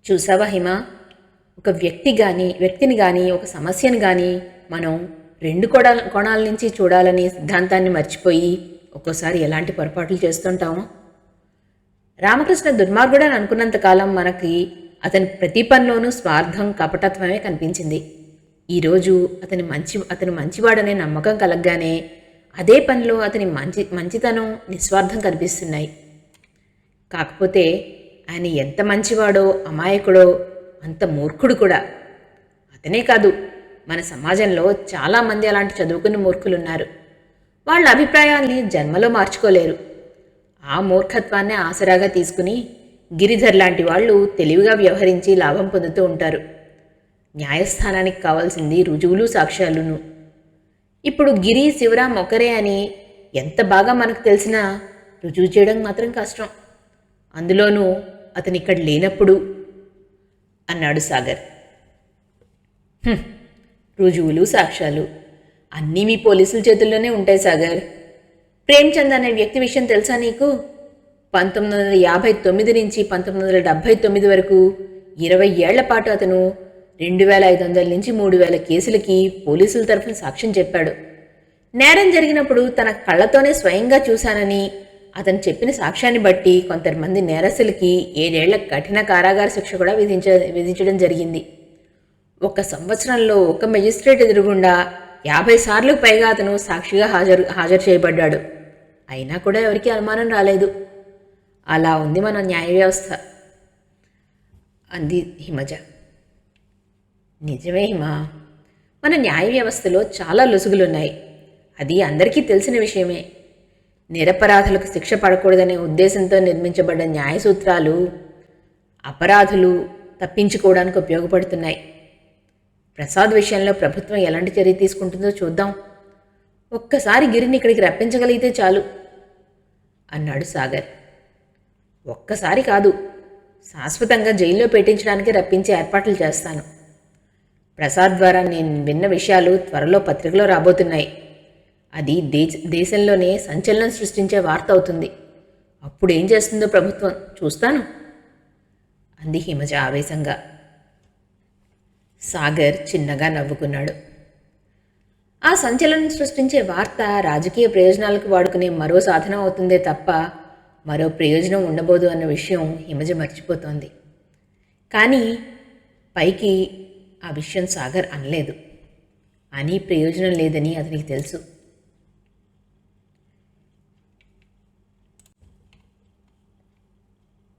చూసావా హిమ, ఒక వ్యక్తిని కానీ ఒక సమస్యను కానీ మనం రెండు కోణాల నుంచి చూడాలని సిద్ధాంతాన్ని మర్చిపోయి ఒక్కోసారి ఎలాంటి పొరపాట్లు చేస్తుంటామో. రామకృష్ణ దుర్మార్గుడని అనుకున్నంతకాలం మనకి అతని ప్రతి పనిలోనూ స్వార్థం, కపటత్వమే కనిపించింది. ఈరోజు అతను మంచివాడనే నమ్మకం కలగ్గానే అదే పనిలో అతని మంచితనం, నిస్వార్థం కనిపిస్తున్నాయి. కాకపోతే ఆయన ఎంత మంచివాడో, అమాయకుడో, అంత మూర్ఖుడు కూడా. అతనే కాదు, మన సమాజంలో చాలామంది అలాంటి చదువుకున్న మూర్ఖులున్నారు. వాళ్ళ అభిప్రాయాల్ని జన్మలో మార్చుకోలేరు. ఆ మూర్ఖత్వాన్నే ఆసరాగా తీసుకుని గిరిధర్ లాంటి వాళ్ళు తెలివిగా వ్యవహరించి లాభం పొందుతూ ఉంటారు. న్యాయస్థానానికి కావాల్సింది రుజువులు, సాక్ష్యాలును. ఇప్పుడు గిరి, శివరాం ఒకరే అని ఎంత బాగా మనకు తెలిసినా రుజువు చేయడం మాత్రం కష్టం. అందులోనూ అతను ఇక్కడ లేనప్పుడు అన్నాడు సాగర్. రుజువులు, సాక్ష్యాలు అన్నీ మీ పోలీసుల చేతుల్లోనే ఉంటాయి సాగర్. ప్రేమ్చంద్ అనే వ్యక్తి విషయం తెలుసా నీకు? 1959 నుంచి 1979 వరకు 20 ఏళ్ల పాటు అతను 2500 నుంచి 3000 కేసులకి పోలీసుల తరఫున సాక్ష్యం చెప్పాడు. నేరం జరిగినప్పుడు తన కళ్లతోనే స్వయంగా చూశానని అతను చెప్పిన సాక్ష్యాన్ని బట్టి కొంతమంది నేరస్తులకి 7 ఏళ్ల కఠిన కారాగార శిక్ష కూడా విధించడం జరిగింది. 1 సంవత్సరంలో ఒక మెజిస్ట్రేట్ ఎదురుగుండా 50 సార్లకు పైగా అతను సాక్షిగా హాజరు చేయబడ్డాడు. అయినా కూడా ఎవరికీ అనుమానం రాలేదు. అలా ఉంది మన న్యాయ వ్యవస్థ అంది హిమజ. నిజమే హిమ, మన న్యాయ వ్యవస్థలో చాలా లొసుగులున్నాయి. అది అందరికీ తెలిసిన విషయమే. నిరపరాధులకు శిక్ష పడకూడదనే ఉద్దేశంతో నిర్మించబడ్డ న్యాయ సూత్రాలు అపరాధులు తప్పించుకోవడానికి ఉపయోగపడుతున్నాయి. ప్రసాద్ విషయంలో ప్రభుత్వం ఎలాంటి చర్య తీసుకుంటుందో చూద్దాం. ఒక్కసారి గిరిని ఇక్కడికి రప్పించగలిగితే చాలు అన్నాడు సాగర్. ఒక్కసారి కాదు, శాశ్వతంగా జైల్లో పెట్టించడానికి రప్పించే ఏర్పాట్లు చేస్తాను. ప్రసాద్ ద్వారా నేను విన్న విషయాలు త్వరలో పత్రికలో రాబోతున్నాయి. అది దేశంలోనే సంచలనం సృష్టించే వార్త అవుతుంది. అప్పుడు ఏం చేస్తుందో ప్రభుత్వం చూస్తాను అంది హిమజ ఆవేశంగా. సాగర్ చిన్నగా నవ్వుకున్నాడు. ఆ సంచలనం సృష్టించే వార్త రాజకీయ ప్రయోజనాలకు వాడుకునే మరో సాధనం అవుతుందే తప్ప మరో ప్రయోజనం ఉండబోదు అన్న విషయం హిమజ మర్చిపోతోంది. కానీ పైకి ఆ విషయం సాగర్ అనలేదు. అని ప్రయోజనం లేదని అతనికి తెలుసు.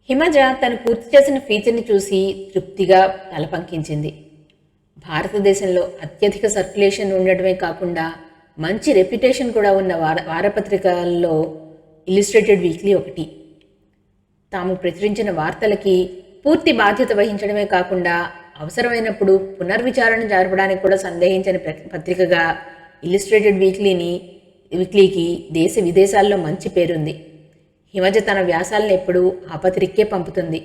హిమజ తను పూర్తి చేసిన ఫీచర్ని చూసి తృప్తిగా తలపంకించింది. భారతదేశంలో అత్యధిక సర్క్యులేషన్ ఉండటమే కాకుండా మంచి రెప్యుటేషన్ కూడా ఉన్న వారపత్రికల్లో ఇల్లుస్ట్రేటెడ్ వీక్లీ ఒకటి. తాము ప్రచురించిన వార్తలకి పూర్తి బాధ్యత వహించడమే కాకుండా అవసరమైనప్పుడు పునర్విచారణ జరపడానికి కూడా సందేహించని పత్రికగా ఇల్లుస్ట్రేటెడ్ వీక్లీకి దేశ విదేశాల్లో మంచి పేరుంది. హిమజ తన వ్యాసాలను ఎప్పుడూ ఆ పత్రికే పంపుతుంది.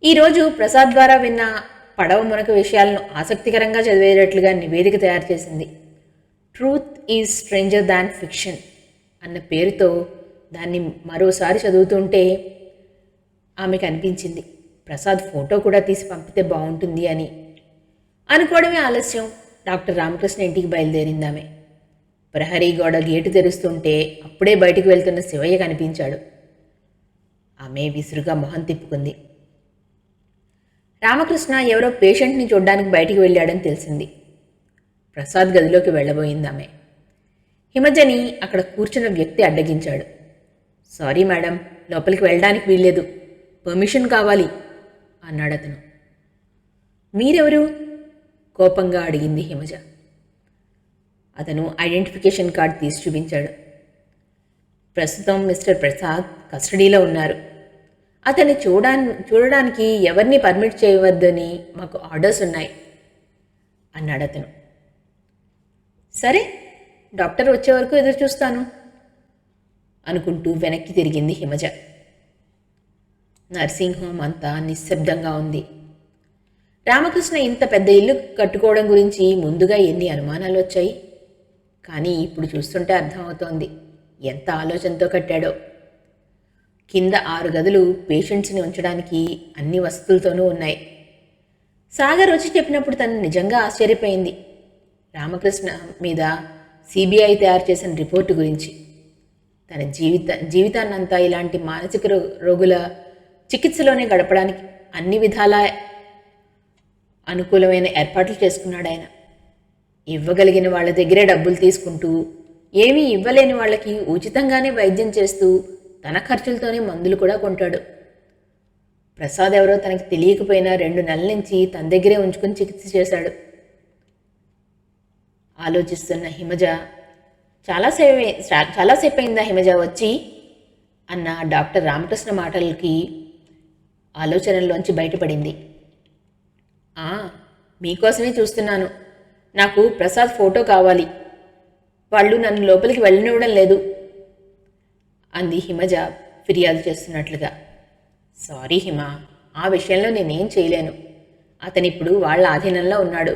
ఈరోజు ప్రసాద్ ద్వారా విన్న పడవ మునక విషయాలను ఆసక్తికరంగా చదివేటట్లుగా నివేదిక తయారు చేసింది. Truth is stranger than fiction అన్న పేరుతో దాన్ని మరోసారి చదువుతుంటే ఆమెకు అనిపించింది ప్రసాద్ ఫోటో కూడా తీసి పంపితే బాగుంటుంది అని. అనుకోవడమే ఆలస్యం. డాక్టర్ రామకృష్ణ ఇంటికి బయలుదేరింది ఆమె. ప్రహరీ గోడ గేటు తెరుస్తుంటే అప్పుడే బయటికి వెళ్తున్న శివయ్య కనిపించాడు. ఆమె విసురుగా మొహం తిప్పుకుంది. రామకృష్ణ ఎవరో పేషెంట్ని చూడ్డానికి బయటికి వెళ్ళాడని తెలిసింది. ప్రసాద్ గదిలోకి వెళ్ళబోయింది ఆమె. హిమజని అక్కడ కూర్చున్న వ్యక్తి అడ్డగించాడు. సారీ మేడం, లోపలికి వెళ్ళడానికి వీల్లేదు, పర్మిషన్ కావాలి అన్నాడు అతను. మీరెవరు? కోపంగా అడిగింది హిమజ. అతను ఐడెంటిఫికేషన్ కార్డ్ తీసి చూపించాడు. ప్రస్తుతం మిస్టర్ ప్రసాద్ కస్టడీలో ఉన్నారు. అతన్ని చూడడానికి ఎవరిని పర్మిట్ చేయవద్దని మాకు ఆర్డర్స్ ఉన్నాయి అన్నాడు అతను. సరే, డాక్టర్ వచ్చే వరకు ఎదురు చూస్తాను అనుకుంటూ వెనక్కి తిరిగింది హిమజ. నర్సింగ్ హోమ్ అంతా నిశ్శబ్దంగా ఉంది. రామకృష్ణ ఇంత పెద్ద ఇల్లు కట్టుకోవడం గురించి ముందుగా ఎన్ని అనుమానాలు వచ్చాయి. కానీ ఇప్పుడు చూస్తుంటే అర్థమవుతోంది ఎంత ఆలోచనతో కట్టాడో. కింద 6 గదులు పేషెంట్స్ని ఉంచడానికి అన్ని వసతులతోనూ ఉన్నాయి. సాగర్ వచ్చి చెప్పినప్పుడు తను నిజంగా ఆశ్చర్యపోయింది. రామకృష్ణ మీద సిబిఐ తయారు చేసిన రిపోర్టు గురించి. తన జీవితాన్నంతా ఇలాంటి మానసిక రోగుల చికిత్సలోనే గడపడానికి అన్ని విధాలా అనుకూలమైన ఏర్పాట్లు చేసుకున్నాడు ఆయన. ఇవ్వగలిగిన వాళ్ళ దగ్గరే డబ్బులు తీసుకుంటూ, ఏమీ ఇవ్వలేని వాళ్ళకి ఉచితంగానే వైద్యం చేస్తూ తన ఖర్చులతోనే మందులు కూడా కొంటాడు. ప్రసాద్ ఎవరో తనకి తెలియకపోయినా 2 నెలల నుంచి తన దగ్గరే ఉంచుకుని చికిత్స చేశాడు. ఆలోచిస్తున్న హిమజ, చాలాసేపు అయిందా హిమజ వచ్చి అన్న డాక్టర్ రామకృష్ణ మాటలకి ఆలోచనల్లోంచి బయటపడింది. మీకోసమే చూస్తున్నాను. నాకు ప్రసాద్ ఫోటో కావాలి. వాళ్ళు నన్ను లోపలికి వెళ్ళనివ్వడం లేదు అంది హిమజ ఫిర్యాదు చేస్తున్నట్లుగా. సారీ హిమ, ఆ విషయంలో నేనేం చేయలేను. అతనిప్పుడు వాళ్ళ ఆధీనంలో ఉన్నాడు.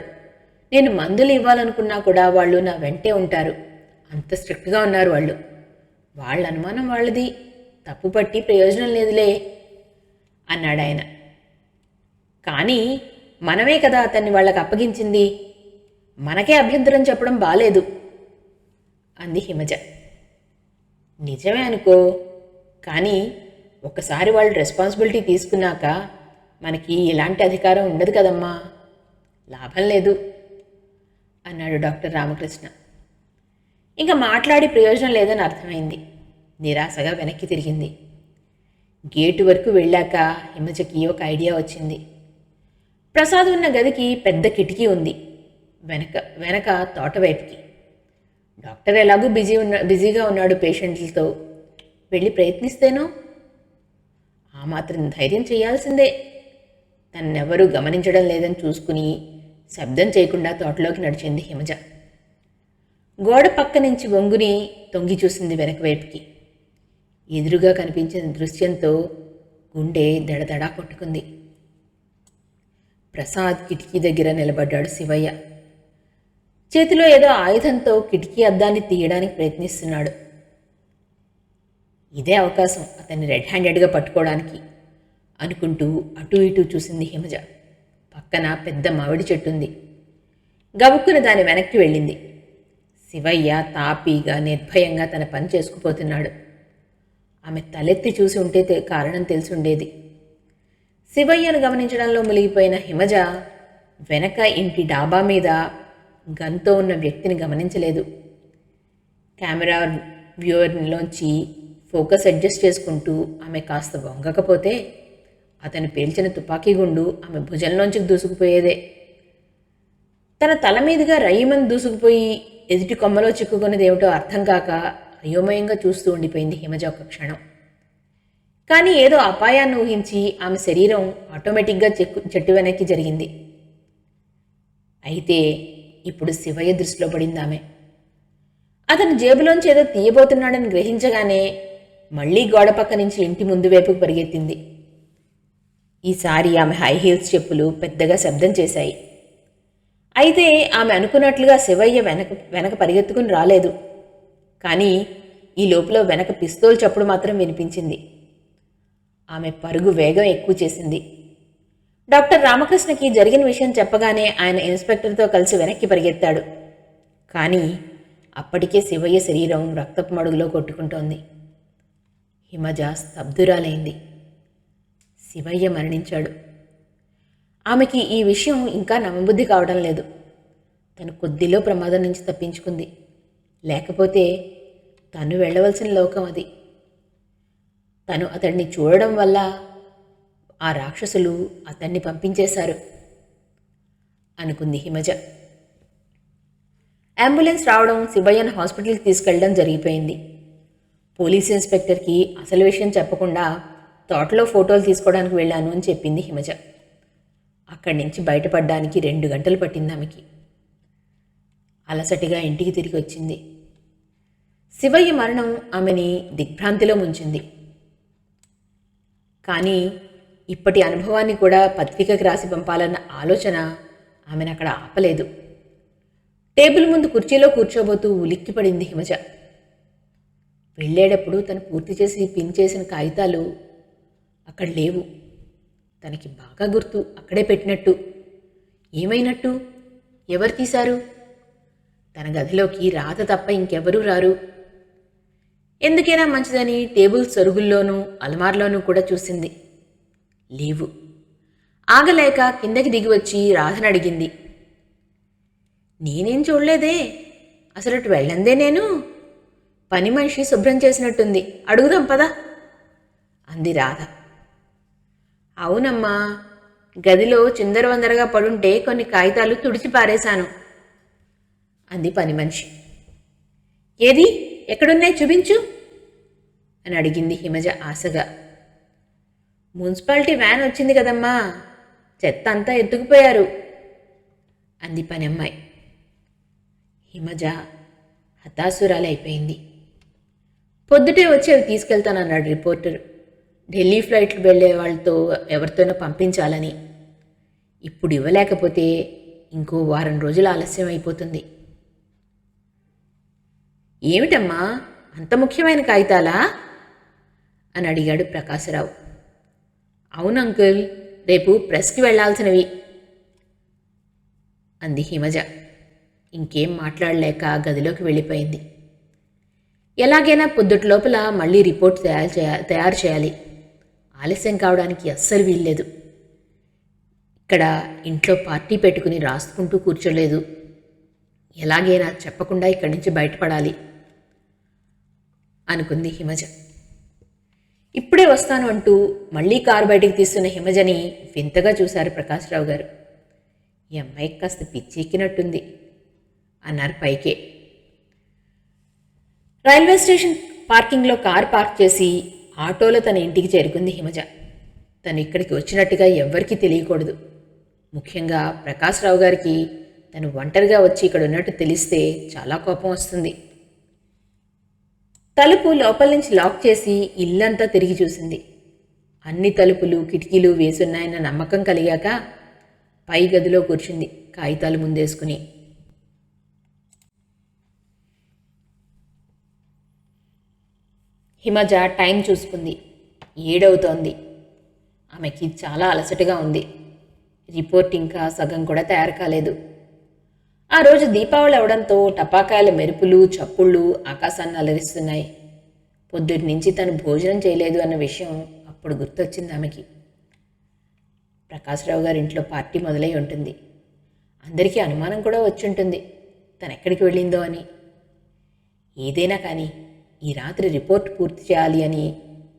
నేను మందులు ఇవ్వాలనుకున్నా కూడా వాళ్ళు నా వెంటే ఉంటారు. అంత స్ట్రిక్ట్గా ఉన్నారు వాళ్ళు. వాళ్ళ అనుమానం వాళ్ళది, తప్పు పట్టి ప్రయోజనం లేదులే అన్నాడాయన. కానీ మనమే కదా అతన్ని వాళ్ళకి అప్పగించింది. మనకే అభ్యంతరం చెప్పడం బాలేదు అంది హిమజ. నిజమే అనుకో, కానీ ఒకసారి వాళ్ళు రెస్పాన్సిబిలిటీ తీసుకున్నాక మనకి ఎలాంటి అధికారం ఉండదు కదమ్మా. లాభం లేదు అన్నాడు డాక్టర్ రామకృష్ణ. ఇంకా మాట్లాడి ప్రయోజనం లేదని అర్థమైంది. నిరాశగా వెనక్కి తిరిగింది. గేటు వరకు వెళ్ళాక హిమజకి ఒక ఐడియా వచ్చింది. ప్రసాద్ ఉన్న గదికి పెద్ద కిటికీ ఉంది, వెనక తోటవైపుకి. డాక్టర్ ఎలాగూ బిజీగా ఉన్నాడు పేషెంట్లతో. వెళ్ళి ప్రయత్నిస్తేనో? ఆ మాత్రం ధైర్యం చేయాల్సిందే. తన్నెవరూ గమనించడం లేదని చూసుకుని శబ్దం చేయకుండా తోటలోకి నడిచింది హిమజ. గోడ పక్క నుంచి వంగుని తొంగి చూసింది వెనక వైపుకి. ఎదురుగా కనిపించిన దృశ్యంతో గుండె దడదడా కొట్టుకుంది. ప్రసాద్ కిటికీ దగ్గర నిలబడ్డాడు శివయ్య. చేతిలో ఏదో ఆయుధంతో కిటికీ అద్దాన్ని తీయడానికి ప్రయత్నిస్తున్నాడు. ఇదే అవకాశం అతన్ని రెడ్ హ్యాండెడ్గా పట్టుకోవడానికి అనుకుంటూ అటూ ఇటూ చూసింది హిమజ. పక్కన పెద్ద మామిడి చెట్టుంది. గబుక్కున దాని వెనక్కి వెళ్ళింది. శివయ్య తాపీగా నిర్భయంగా తన పని చేసుకుపోతున్నాడు. ఆమె తలెత్తి చూసి ఉంటే కారణం తెలిసుండేది. శివయ్యను గమనించడంలో మునిగిపోయిన హిమజ వెనక ఇంటి డాబా మీద గన్తో ఉన్న వ్యక్తిని గమనించలేదు. కెమెరా వ్యూవర్లోంచి ఫోకస్ అడ్జస్ట్ చేసుకుంటూ ఆమె కాస్త వంగకపోతే అతను పేల్చిన తుపాకీ గుండు ఆమె భుజంలోంచి దూసుకుపోయేదే. తన తల మీదుగా రయ్యమని దూసుకుపోయి ఎదుటి కొమ్మలో చిక్కుకున్నదేమిటో అర్థం కాక అయోమయంగా చూస్తూ ఉండిపోయింది హిమజ ఒక క్షణం. కానీ ఏదో అపాయాన్ని ఊహించి ఆమె శరీరం ఆటోమేటిక్గా చెట్టు వెనక్కి జరిగింది. అయితే ఇప్పుడు శివయ్య దృష్టిలో పడింది ఆమె. అతను జేబులోంచి ఏదో తీయబోతున్నాడని గ్రహించగానే మళ్లీ గోడ పక్క నుంచి ఇంటి ముందు వైపుకు పరిగెత్తింది. ఈసారి ఆమె హై హీల్స్ చెప్పులు పెద్దగా శబ్దం చేశాయి. అయితే ఆమె అనుకున్నట్లుగా శివయ్య వెనక పరిగెత్తుకుని రాలేదు. కానీ ఈ లోపల వెనక పిస్తోల్ చప్పుడు మాత్రం వినిపించింది. ఆమె పరుగు వేగం ఎక్కువ చేసింది. డాక్టర్ రామకృష్ణకి జరిగిన విషయం చెప్పగానే ఆయన ఇన్స్పెక్టర్తో కలిసి వెనక్కి పరిగెత్తాడు. కానీ అప్పటికే శివయ్య శరీరం రక్తపు మడుగులో కొట్టుకుంటోంది. హిమజ స్తబ్దురాలైంది. శివయ్య మరణించాడు. ఆమెకి ఈ విషయం ఇంకా నమ్మబుద్ధి కావడం లేదు. తను కొద్దిలో ప్రమాదం నుంచి తప్పించుకుంది. లేకపోతే తను వెళ్ళవలసిన లోకం అది. తను అతడిని చూడడం వల్ల ఆ రాక్షసులు అతన్ని పంపించేశారు అనుకుంది హిమజ. అంబులెన్స్ రావడం, శివయ్యను హాస్పిటల్కి తీసుకెళ్లడం జరిగిపోయింది. పోలీస్ ఇన్స్పెక్టర్కి అసలు విషయం చెప్పకుండా తోటలో ఫోటోలు తీసుకోవడానికి వెళ్ళాను అని చెప్పింది హిమజ. అక్కడి నుంచి బయటపడడానికి 2 గంటలు పట్టింది ఆమెకి. అలసటిగా ఇంటికి తిరిగి వచ్చింది. శివయ్య మరణం ఆమెని దిగ్భ్రాంతిలో ముంచింది. కానీ ఇప్పటి అనుభవాన్ని కూడా పత్రికకు రాసి పంపాలన్న ఆలోచన ఆమెను అక్కడ ఆపలేదు. టేబుల్ ముందు కుర్చీలో కూర్చోబోతూ ఉలిక్కిపడింది హిమజ. వెళ్ళేటప్పుడు తను పూర్తి చేసి పిన్ చేసిన కాగితాలు అక్కడ లేవు. తనకి బాగా గుర్తు, అక్కడే పెట్టినట్టు. ఏమైనట్టు? ఎవరు తీశారు? తన గదిలోకి రాత తప్ప ఇంకెవరూ రారు. ఎందుకైనా మంచిదని టేబుల్ సరుగుల్లోనూ అలమార్లోనూ కూడా చూసింది. లేవు. ఆగలేక కిందకి దిగి వచ్చి రాధను అడిగింది. నేనేం చూడలేదే, అసలు అటు వెళ్ళందే నేను. పని మనిషి శుభ్రం చేసినట్టుంది, అడుగుదాం పదా అంది రాధ. అవునమ్మా, గదిలో చిందరవందరగా పడుంటే కొన్ని కాగితాలు తుడిచి పారేశాను అంది పని మనిషి. ఏది, ఎక్కడున్నాయి చూపించు అని అడిగింది హిమజ ఆశగా. మున్సిపాలిటీ వ్యాన్ వచ్చింది కదమ్మా, చెత్త అంతా ఎత్తుకుపోయారు అంది పని అమ్మాయి. హిమజ హతాశురాలైపోయింది. పొద్దుటే వచ్చి అవి తీసుకెళ్తానన్నాడు రిపోర్టర్. ఢిల్లీ ఫ్లైట్లు వెళ్లే వాళ్ళతో ఎవరితోనో పంపించాలని. ఇప్పుడు ఇవ్వలేకపోతే ఇంకో వారం రోజులు ఆలస్యం అయిపోతుంది. ఏమిటమ్మా, అంత ముఖ్యమైన కాగితాలా అని అడిగాడు ప్రకాశరావు. అవును అంకుల్, రేపు ప్రెస్కి వెళ్లాల్సినవి అంది హిమజ. ఇంకేం మాట్లాడలేక గదిలోకి వెళ్ళిపోయింది. ఎలాగైనా పొద్దుటి లోపల మళ్ళీ రిపోర్ట్ తయారు చేయాలి. ఆలస్యం కావడానికి అస్సలు వీల్లేదు. ఇక్కడ ఇంట్లో పార్టీ పెట్టుకుని రాసుకుంటూ కూర్చోలేదు. ఎలాగైనా చెప్పకుండా ఇక్కడి నుంచి బయటపడాలి అనుకుంది హిమజ. ఇప్పుడే వస్తాను అంటూ మళ్ళీ కారు బయటికి తీస్తున్న హిమజని వింతగా చూశారు ప్రకాశ్రావు గారు. ఈ అమ్మాయికి కాస్త పిచ్చెక్కినట్టుంది అన్నారు పైకే. రైల్వే స్టేషన్ పార్కింగ్లో కారు పార్క్ చేసి ఆటోలో తన ఇంటికి చేరుకుంది హిమజ. తను ఇక్కడికి వచ్చినట్టుగా ఎవ్వరికీ తెలియకూడదు. ముఖ్యంగా ప్రకాశ్రావు గారికి తను ఒంటరిగా వచ్చి ఇక్కడ ఉన్నట్టు తెలిస్తే చాలా కోపం వస్తుంది. తలుపు లోపల నుంచి లాక్ చేసి ఇల్లంతా తిరిగి చూసింది. అన్ని తలుపులు కిటికీలు వేసున్నాయన్న నమ్మకం కలిగాక పై గదిలో కూర్చుంది కాగితాలు ముందేసుకుని. హిమజ టైం చూసుకుంది. 7 అవుతోంది. ఆమెకి చాలా అలసటగా ఉంది. రిపోర్ట్ ఇంకా సగం కూడా తయారు కాలేదు. ఆ రోజు దీపావళి అవడంతో టపాకాయల మెరుపులు చప్పుళ్ళు ఆకాశాన్ని అలరిస్తున్నాయి. పొద్దుటి నుంచి తను భోజనం చేయలేదు అన్న విషయం అప్పుడు గుర్తొచ్చింది ఆమెకి. ప్రకాశ్రావు గారి ఇంట్లో పార్టీ మొదలై ఉంటుంది. అందరికీ అనుమానం కూడా వచ్చుంటుంది తను ఎక్కడికి వెళ్ళిందో అని. ఏదైనా కానీ ఈ రాత్రి రిపోర్ట్ పూర్తి చేయాలి అని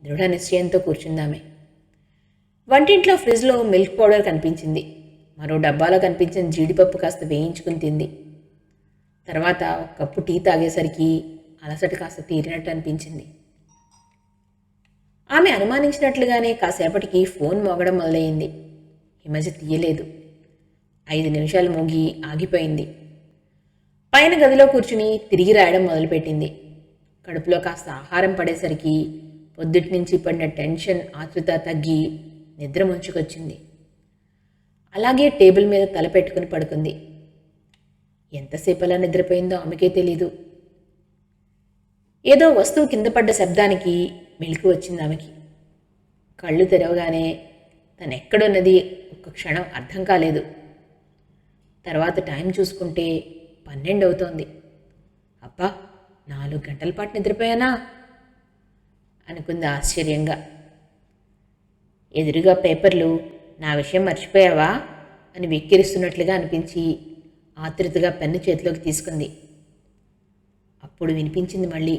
దృఢ నిశ్చయంతో కూర్చుందామె. వంటింట్లో ఫ్రిడ్జ్లో మిల్క్ పౌడర్ కనిపించింది. మరో డబ్బాలో కనిపించిన జీడిపప్పు కాస్త వేయించుకుని తింది. తర్వాత ఒక కప్పు టీ తాగేసరికి అలసట కాస్త తీరినట్టు అనిపించింది. ఆమె అనుమానించినట్లుగానే కాసేపటికి ఫోన్ మోగడం మొదలయ్యింది. హిమజ తీయలేదు. 5 నిమిషాలు మోగి ఆగిపోయింది. పైన గదిలో కూర్చుని తిరిగి రాయడం మొదలుపెట్టింది. కడుపులో కాస్త ఆహారం పడేసరికి పొద్దుటి నుంచి పడిన టెన్షన్ ఆతృత తగ్గి నిద్ర ముంచుకొచ్చింది. అలాగే టేబుల్ మీద తల పెట్టుకుని పడుకుంది. ఎంతసేపు అలా నిద్రపోయిందో ఆమెకే తెలీదు. ఏదో వస్తువు కింద పడ్డ శబ్దానికి మెలకు వచ్చింది ఆమెకి. కళ్ళు తెరవగానే తను ఎక్కడున్నది ఒక్క క్షణం అర్థం కాలేదు. తర్వాత టైం చూసుకుంటే 12 అవుతోంది. అబ్బా, 4 గంటల పాటు నిద్రపోయానా అనుకుంది ఆశ్చర్యంగా. ఎదురుగా పేపర్లు నా విషయం మర్చిపోయావా అని వెక్కిరిస్తున్నట్లుగా అనిపించి ఆతృతగా పెన్ను చేతిలోకి తీసుకుంది. అప్పుడు వినిపించింది మళ్ళీ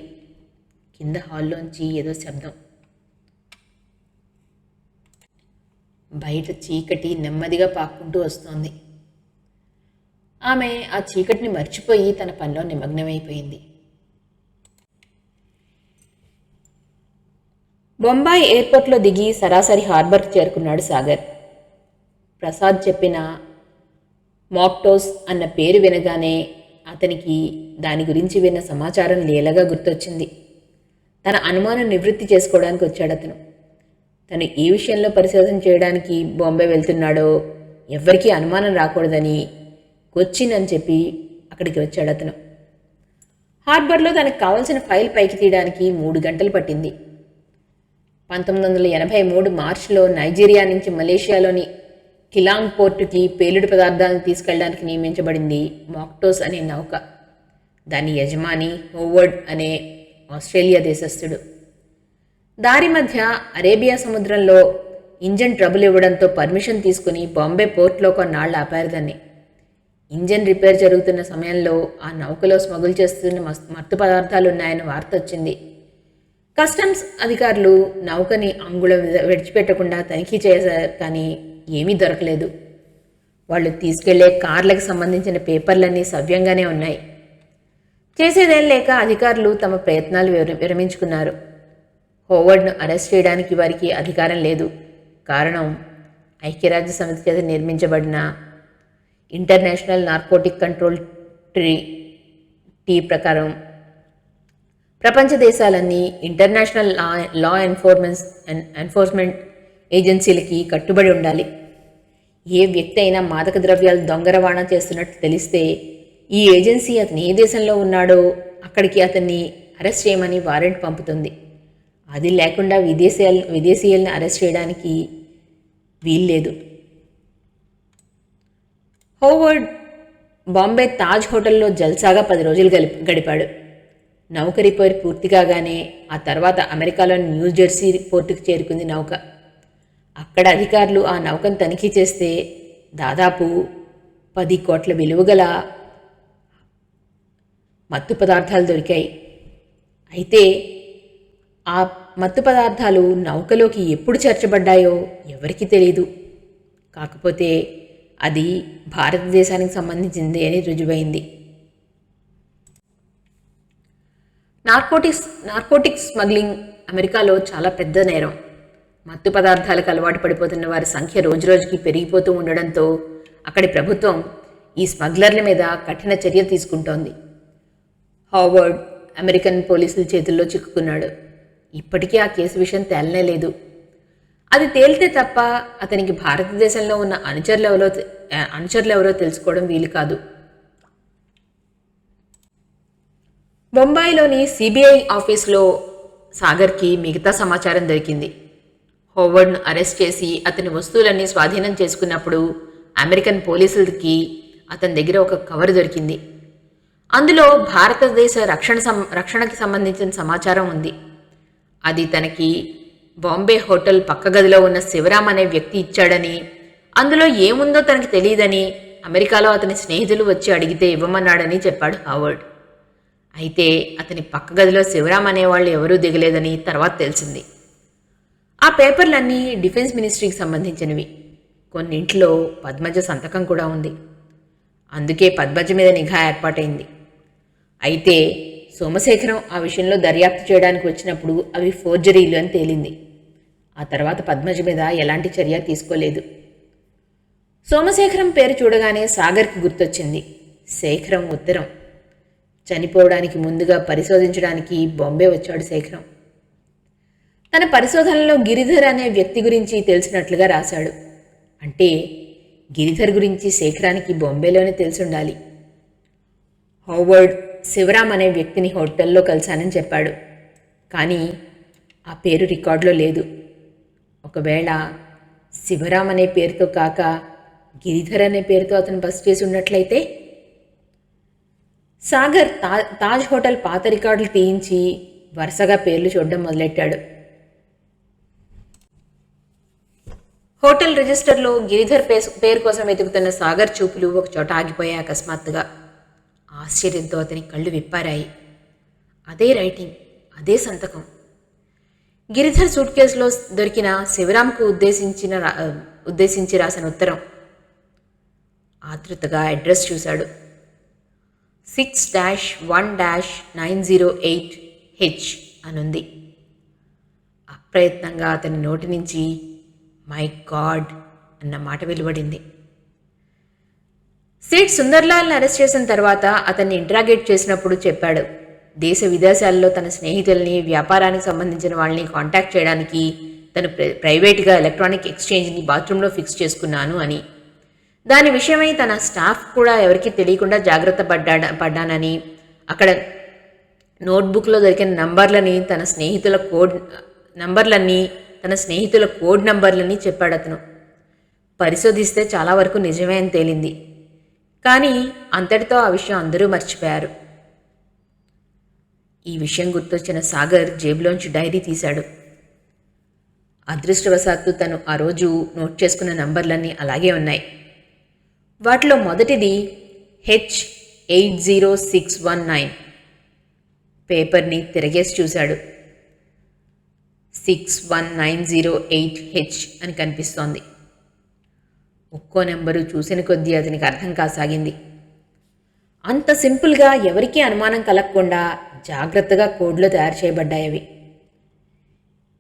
కింద హాల్లోంచి ఏదో శబ్దం. బయట చీకటి నెమ్మదిగా పాక్కుంటూ వస్తోంది. ఆమె ఆ చీకటిని మర్చిపోయి తన పనిలో నిమగ్నమైపోయింది. బొంబాయి ఎయిర్పోర్ట్లో దిగి సరాసరి హార్బర్కి చేరుకున్నాడు సాగర్. ప్రసాద్ చెప్పిన మాక్టోస్ అన్న పేరు వినగానే అతనికి దాని గురించి విన్న సమాచారం లీలగా గుర్తొచ్చింది. తన అనుమానం నివృత్తి చేసుకోవడానికి వచ్చాడు అతను. తను ఏ విషయంలో పరిశోధన చేయడానికి బాంబే వెళ్తున్నాడో ఎవ్వరికీ అనుమానం రాకూడదని కొచ్చిన్ అని చెప్పి అక్కడికి వచ్చాడు అతను. హార్బర్లో తనకు కావలసిన ఫైల్ పైకి తీయడానికి 3 గంటలు పట్టింది. 1983 మార్చిలో నైజీరియా నుంచి మలేషియాలోని కిలాంగ్ పోర్టుకి పేలుడు పదార్థాలను తీసుకెళ్లడానికి నియమించబడింది మాక్టోస్ అనే నౌక. దాని యజమాని హోవర్డ్ అనే ఆస్ట్రేలియా దేశస్థుడు. దారి మధ్య అరేబియా సముద్రంలో ఇంజన్ ట్రబుల్ ఇవ్వడంతో పర్మిషన్ తీసుకుని బాంబే పోర్ట్లో కొన్నాళ్ళు ఆపారు దాన్ని. ఇంజన్ రిపేర్ జరుగుతున్న సమయంలో ఆ నౌకలో స్మగుల్ చేస్తున్న మత్తు పదార్థాలు ఉన్నాయన్న వార్త వచ్చింది. కస్టమ్స్ అధికారులు నౌకని అంగుళం విడిచిపెట్టకుండా తనిఖీ చేశారు, కానీ ఏమీ దొరకలేదు. వాళ్ళు తీసుకెళ్లే కార్లకు సంబంధించిన పేపర్లన్నీ సవ్యంగానే ఉన్నాయి. చేసేదేం లేక అధికారులు తమ ప్రయత్నాలు విరమించుకున్నారు. హోవర్డ్ను అరెస్ట్ చేయడానికి వారికి అధికారం లేదు. కారణం, ఐక్యరాజ్య సమితి చేత నిర్మించబడిన ఇంటర్నేషనల్ నార్కోటిక్ కంట్రోల్ ట్రీటీ ప్రకారం ప్రపంచ దేశాలన్నీ ఇంటర్నేషనల్ లా ఎన్ఫోర్స్మెంట్ ఏజెన్సీలకి కట్టుబడి ఉండాలి. ఏ వ్యక్తి అయినా మాదక ద్రవ్యాలు దొంగ రవాణా చేస్తున్నట్టు తెలిస్తే ఈ ఏజెన్సీ అతను ఏ దేశంలో ఉన్నాడో అక్కడికి అతన్ని అరెస్ట్ చేయమని వారెంట్ పంపుతుంది. అది లేకుండా విదేశీయుల్ని అరెస్ట్ చేయడానికి వీల్లేదు. హోవర్డ్ బాంబే తాజ్ హోటల్లో జల్సాగా 10 రోజులు గడిపాడు. నౌక రిపేర్ పూర్తి కాగానే ఆ తర్వాత అమెరికాలోని న్యూ జెర్సీ పోర్టుకు చేరుకుంది నౌక. అక్కడ అధికారులు ఆ నౌకను తనిఖీ చేస్తే దాదాపు 10 కోట్ల విలువగల మత్తు పదార్థాలు దొరికాయి. అయితే ఆ మత్తు పదార్థాలు నౌకలోకి ఎప్పుడు చేర్చబడ్డాయో ఎవరికీ తెలీదు. కాకపోతే అది భారతదేశానికి సంబంధించింది అని రుజువైంది. నార్కోటిక్స్ స్మగ్లింగ్ అమెరికాలో చాలా పెద్ద నేరం. మత్తు పదార్థాలకు అలవాటు పడిపోతున్న వారి సంఖ్య రోజురోజుకి పెరిగిపోతూ ఉండడంతో అక్కడి ప్రభుత్వం ఈ స్మగ్లర్ల మీద కఠిన చర్య తీసుకుంటోంది. హోవర్డ్ అమెరికన్ పోలీసుల చేతుల్లో చిక్కుకున్నాడు. ఇప్పటికీ ఆ కేసు విషయం తేలనే లేదు. అది తేలితే తప్ప అతనికి భారతదేశంలో ఉన్న అనుచరులెవరో తెలుసుకోవడం వీలు కాదు. బొంబాయిలోని సిబిఐ ఆఫీసులో సాగర్కి మిగతా సమాచారం దొరికింది. హోవర్డ్ను అరెస్ట్ చేసి అతని వస్తువులన్నీ స్వాధీనం చేసుకున్నప్పుడు అమెరికన్ పోలీసులకి అతని దగ్గర ఒక కవర్ దొరికింది. అందులో భారతదేశ రక్షణకి సంబంధించిన సమాచారం ఉంది. అది తనకి బాంబే హోటల్ పక్క గదిలో ఉన్న శివరాం అనే వ్యక్తి ఇచ్చాడని, అందులో ఏముందో తనకి తెలియదని అమెరికాలో అతని స్నేహితులు వచ్చి అడిగితే ఇవ్వమన్నాడని చెప్పాడు హోవర్డ్. అయితే అతని పక్క గదిలో శివరాం అనేవాళ్ళు ఎవరూ దిగలేదని తర్వాత తెలిసింది. ఆ పేపర్లన్నీ డిఫెన్స్ మినిస్ట్రీకి సంబంధించినవి. కొన్నింట్లో పద్మజ సంతకం కూడా ఉంది. అందుకే పద్మజ మీద నిఘా ఏర్పాటైంది. అయితే సోమశేఖరం ఆ విషయంలో దర్యాప్తు చేయడానికి వచ్చినప్పుడు అవి ఫోర్జరీలు అని తేలింది. ఆ తర్వాత పద్మజ మీద ఎలాంటి చర్య తీసుకోలేదు. సోమశేఖరం పేరు చూడగానే సాగర్కి గుర్తొచ్చింది. శేఖరం ఉత్తరం. చనిపోవడానికి ముందుగా పరిశోధించడానికి బాంబే వచ్చాడు శేఖరం. తన పరిశోధనలో గిరిధర్ అనే వ్యక్తి గురించి తెలిసినట్లుగా రాశాడు. అంటే గిరిధర్ గురించి శేఖరానికి బాంబేలోనే తెలిసుండాలి. హోవర్డ్ శివరాం అనే వ్యక్తిని హోటల్లో కలిశానని చెప్పాడు. కానీ ఆ పేరు రికార్డులో లేదు. ఒకవేళ శివరాం అనే పేరుతో కాక గిరిధర్ అనే పేరుతో అతను బస్ చేసి ఉన్నట్లయితే? సాగర్ తాజ్ హోటల్ పాత రికార్డులు తీయించి వరుసగా పేర్లు చూడడం మొదలెట్టాడు. హోటల్ రిజిస్టర్లో గిరిధర్ పేరు కోసం వెతుకుతున్న సాగర్ చూపులు ఒకచోట ఆగిపోయాయి అకస్మాత్తుగా. ఆశ్చర్యంతో అతని కళ్ళు విప్పారాయి. అదే రైటింగ్, అదే సంతకం. గిరిధర్ సూట్ కేసులో దొరికిన శివరాంకు ఉద్దేశించి రాసిన ఉత్తరం. ఆతృతగా అడ్రస్ చూశాడు. 6-1-908H అనుంది. అప్రయత్నంగా అతని నోటి నుంచి మై గాడ్ అన్న మాట వెలువడింది. సేఠ్ సుందర్లాల్ని అరెస్ట్ చేసిన తర్వాత అతన్ని ఇంట్రాగేట్ చేసినప్పుడు చెప్పాడు, దేశ విదేశాల్లో తన స్నేహితుల్ని, వ్యాపారానికి సంబంధించిన వాళ్ళని కాంటాక్ట్ చేయడానికి తను ప్రైవేట్గా ఎలక్ట్రానిక్ ఎక్స్చేంజ్ని బాత్రూంలో ఫిక్స్ చేసుకున్నాను అని. దాని విషయమై తన స్టాఫ్ కూడా ఎవరికీ తెలియకుండా జాగ్రత్త పడ్డానని, అక్కడ నోట్బుక్లో దొరికిన నంబర్లన్నీ తన స్నేహితుల కోడ్ నంబర్లని చెప్పాడు అతను. పరిశోధిస్తే చాలా వరకు నిజమే అని తేలింది. కానీ అంతటితో ఆ విషయం అందరూ మర్చిపోయారు. ఈ విషయం గుర్తొచ్చిన సాగర్ జేబులోంచి డైరీ తీశాడు. అదృష్టవశాత్తు తను ఆ రోజు నోట్ చేసుకున్న నంబర్లన్నీ అలాగే ఉన్నాయి. వాటిలో మొదటిది H80619. పేపర్ని తిరగేసి చూశాడు. 61908H అని కనిపిస్తోంది. ఒక్కో నెంబరు చూసిన కొద్దీ అతనికి అర్థం కాసాగింది. అంత సింపుల్గా ఎవరికీ అనుమానం కలగకుండా జాగ్రత్తగా కోడ్లో తయారు చేయబడ్డాయి అవి.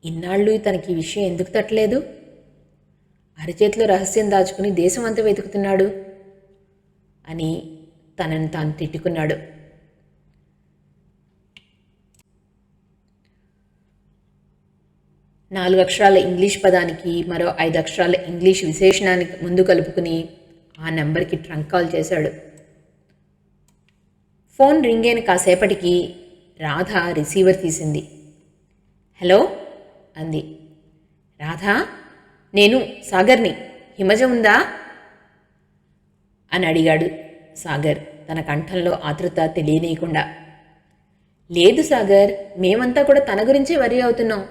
ఇన్నాళ్ళు తనకి ఈ విషయం ఎందుకు తట్టలేదు? అరచేతిలో రహస్యం దాచుకుని దేశం అంతా వెతుకుతున్నాడు అని తనని తాను తిట్టుకున్నాడు. నాలుగు అక్షరాల ఇంగ్లీష్ పదానికి మరో 5 అక్షరాల ఇంగ్లీష్ విశేషణానికి ముందు కలుపుకుని ఆ నెంబర్కి ట్రంక్ కాల్ చేశాడు. ఫోన్ రింగ్ అయిన కాసేపటికి రాధ రిసీవర్ తీసింది. హలో అంది. రాధా, నేను సాగర్ని. హిమజ ఉందా అని అడిగాడు సాగర్ తన కంఠంలో ఆతృత తెలియనీయకుండా. లేదు సాగర్, మేమంతా కూడా తన గురించే వరి అవుతున్నాం.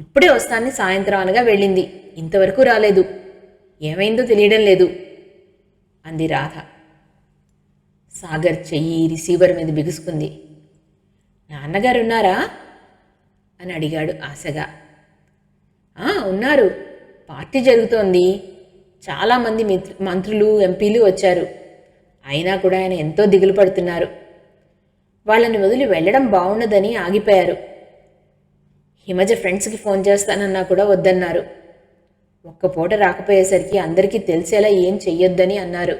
ఇప్పుడే వస్తానని సాయంత్రం అనగా వెళ్ళింది. ఇంతవరకు రాలేదు. ఏమైందో తెలియడం లేదు అంది రాధ. సాగర్ చెయ్యి రిసీవర్ మీద బిగుసుకుంది. నాన్నగారు ఉన్నారా అని అడిగాడు ఆశగా. ఉన్నారు. పార్టీ జరుగుతోంది. చాలామంది మంత్రులు ఎంపీలు వచ్చారు. అయినా కూడా ఆయన ఎంతో దిగులు పడుతున్నారు. వాళ్ళని వదిలి వెళ్ళడం బాగుండదని ఆగిపోయారు. హిమజ ఫ్రెండ్స్కి ఫోన్ చేస్తానన్నా కూడా వద్దన్నారు. ఒక్క పూట రాకపోయేసరికి అందరికీ తెలిసేలా ఏం చెయ్యొద్దని అన్నారు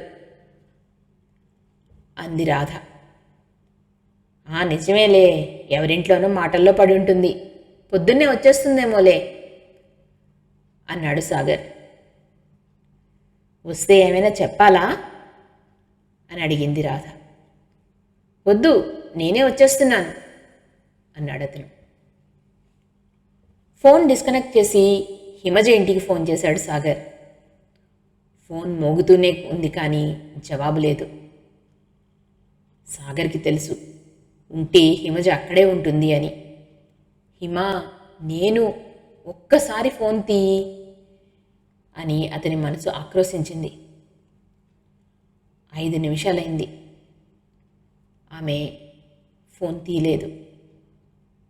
అంది రాధ. నిజమేలే, ఎవరింట్లోనూ మాటల్లో పడి ఉంటుంది. పొద్దున్నే వచ్చేస్తుందేమోలే అన్నాడు సాగర్. వస్తే ఏమైనా చెప్పాలా అని అడిగింది రాధ. వద్దు, నేనే వచ్చేస్తున్నాను అన్నాడు అతను. ఫోన్ డిస్కనెక్ట్ చేసి హిమజ ఇంటికి ఫోన్ చేశాడు సాగర్. ఫోన్ మోగుతూనే ఉంది కానీ జవాబు లేదు. సాగర్కి తెలుసు ఉంటే హిమజ అక్కడే ఉంటుంది అని. హిమా, నేను ఒక్కసారి ఫోన్ తీయి అని అతని మనసు ఆక్రోశించింది. 5 నిమిషాలైంది. ఆమె ఫోన్ తీయలేదు.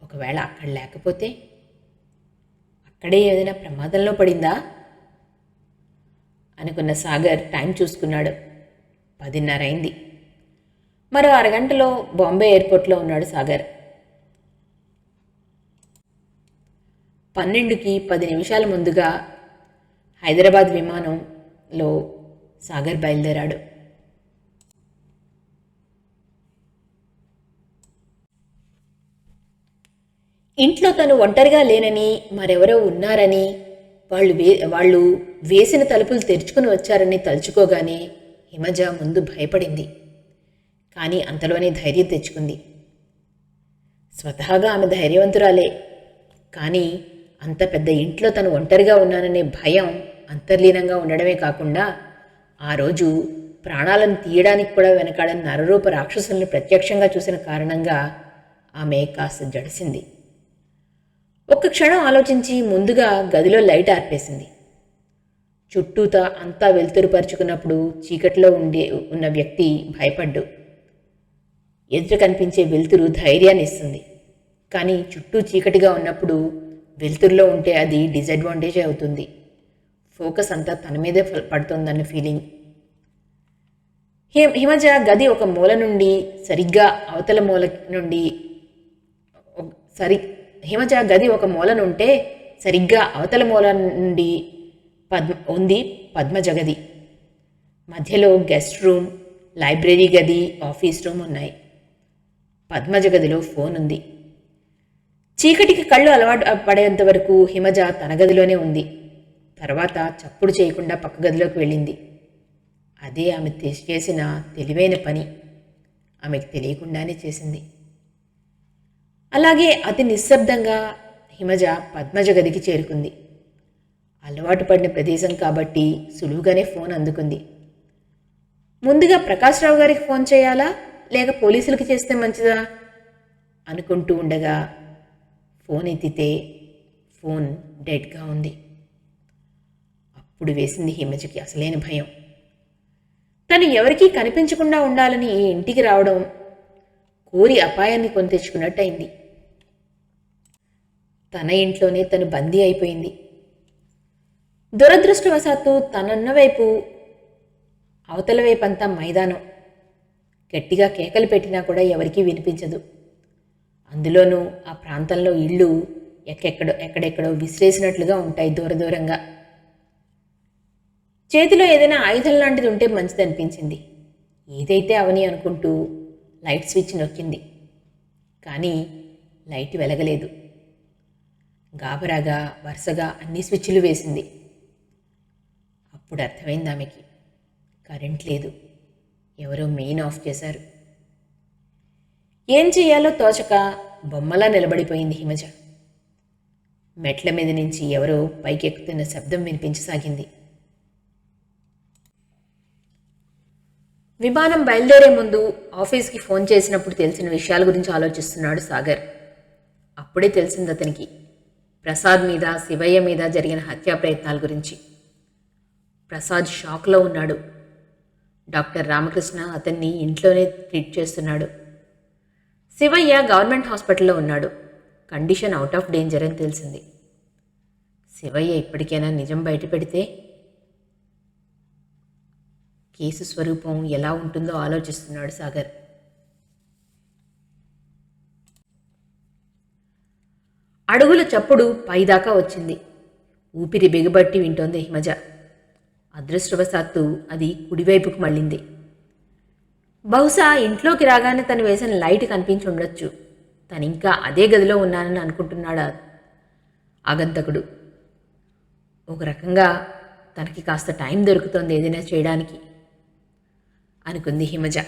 ఒకవేళ అక్కడ లేకపోతే? అక్కడే ఏదైనా ప్రమాదంలో పడిందా అనుకున్న సాగర్ టైం చూసుకున్నాడు. 10:30 అయింది. మరో అరగంటలో బాంబే ఎయిర్పోర్ట్లో ఉన్నాడు సాగర్. 12కి 10 నిమిషాల ముందుగా హైదరాబాద్ విమానంలో సాగర్ బయలుదేరాడు. ఇంట్లో తను ఒంటరిగా లేనని, మరెవరో ఉన్నారని, వాళ్ళు వేసిన తలుపులు తెరుచుకుని వచ్చారని తలుచుకోగానే హిమజ ముందు భయపడింది. కానీ అంతలోనే ధైర్యం తెచ్చుకుంది. స్వతహాగా ఆమె ధైర్యవంతురాలే. కానీ అంత పెద్ద ఇంట్లో తను ఒంటరిగా ఉన్నాననే భయం అంతర్లీనంగా ఉండడమే కాకుండా ఆ రోజు ప్రాణాలను తీయడానికి కూడా వెనకాడని నరరూప రాక్షసుల్ని ప్రత్యక్షంగా చూసిన కారణంగా ఆమె కాస్త జడిసింది. ఒక్క క్షణం ఆలోచించి ముందుగా గదిలో లైట్ ఆర్పేసింది. చుట్టూతా అంతా వెలుతురుపరుచుకున్నప్పుడు చీకట్లో ఉన్న వ్యక్తి భయపడ్డు. ఎదుట కనిపించే వెలుతురు ధైర్యాన్ని ఇస్తుంది. కానీ చుట్టూ చీకటిగా ఉన్నప్పుడు వెలుతురులో ఉంటే అది డిసడ్వాంటేజ్ అవుతుంది. ఫోకస్ అంతా తన మీదే పడుతుందన్న ఫీలింగ్. హిమజ గది ఒక మూల నుండి సరిగ్గా అవతల మూల నుండి హిమజ గది ఒక మూల నుంటే సరిగ్గా అవతల మూల నుండి పద్మజ గది. మధ్యలో గెస్ట్ రూమ్, లైబ్రరీ గది, ఆఫీస్ రూమ్ ఉన్నాయి. పద్మజ గదిలో ఫోన్ ఉంది. చీకటికి కళ్ళు అలవాటు పడేంత వరకు హిమజ తన గదిలోనే ఉంది. తర్వాత చప్పుడు చేయకుండా పక్క గదిలోకి వెళ్ళింది. అదే ఆమె చేసిన తెలివైన పని. ఆమెకు తెలియకుండానే చేసింది. అలాగే అతి నిశ్శబ్దంగా హిమజ పద్మజ గదికి చేరుకుంది. అలవాటు పడిన ప్రదేశం కాబట్టి సులువుగానే ఫోన్ అందుకుంది. ముందుగా ప్రకాశ్రావు గారికి ఫోన్ చేయాలా లేక పోలీసులకి చేస్తే మంచిదా అనుకుంటూ ఉండగా ఫోన్ ఎత్తితే ఫోన్ డెడ్గా ఉంది. అప్పుడు వేసింది హిమజకి అసలైన భయం. తను ఎవరికీ కనిపించకుండా ఉండాలని ఈ ఇంటికి రావడం కోరి అపాయాన్ని కొని తెచ్చుకున్నట్టయింది. తన ఇంట్లోనే తను బందీ అయిపోయింది. దురదృష్టవశాత్తు తనన్న వైపు అవతల వైపంతా మైదానం. గట్టిగా కేకలు పెట్టినా కూడా ఎవరికీ వినిపించదు. అందులోనూ ఆ ప్రాంతంలో ఇళ్ళు ఎక్కడెక్కడో విసిరేసినట్లుగా ఉంటాయి దూరంగా. చేతిలో ఏదైనా ఆయుధం లాంటిది ఉంటే మంచిదనిపించింది. ఏదైతే అవని అనుకుంటూ లైట్ స్విచ్ నొక్కింది. కానీ లైట్ వెలగలేదు. గాబరాగా వరుసగా అన్ని స్విచ్లు వేసింది. అప్పుడు అర్థమైంది ఆమెకి, కరెంట్ లేదు, ఎవరో మెయిన్ ఆఫ్ చేశారు. ఏం చెయ్యాలో తోచక బొమ్మలా నిలబడిపోయింది హిమజ. మెట్ల మీద నుంచి ఎవరో పైకెక్కుతున్న శబ్దం వినిపించసాగింది. విమానం బయలుదేరే ముందు ఆఫీస్కి ఫోన్ చేసినప్పుడు తెలిసిన విషయాల గురించి ఆలోచిస్తున్నాడు సాగర్. అప్పుడే తెలిసింది అతనికి ప్రసాద్ మీద శివయ్య మీద జరిగిన హత్యా ప్రయత్నాల గురించి. ప్రసాద్ షాక్లో ఉన్నాడు. డాక్టర్ రామకృష్ణ అతన్ని ఇంట్లోనే ట్రీట్ చేస్తున్నాడు. శివయ్య గవర్నమెంట్ హాస్పిటల్లో ఉన్నాడు. కండిషన్ అవుట్ ఆఫ్ డేంజర్ అని తెలిసింది. శివయ్య ఇప్పటికైనా నిజం బయట పెడితే కేసు స్వరూపం ఎలా ఉంటుందో ఆలోచిస్తున్నాడు సాగర్. అడుగుల చప్పుడు పైదాకా వచ్చింది. ఊపిరి బిగబట్టి వింటోంది హిమజ. అదృష్టవశాత్తు అది కుడివైపుకు మళ్ళింది. బహుశా ఇంట్లోకి రాగానే తను వేసిన లైట్ కనిపించి ఉండొచ్చు. తనింకా అదే గదిలో ఉన్నానని అనుకుంటున్నాడు ఆగంతకుడు. ఒక రకంగా తనకి కాస్త టైం దొరుకుతోంది ఏదైనా చేయడానికి అనుకుంది హిమజ.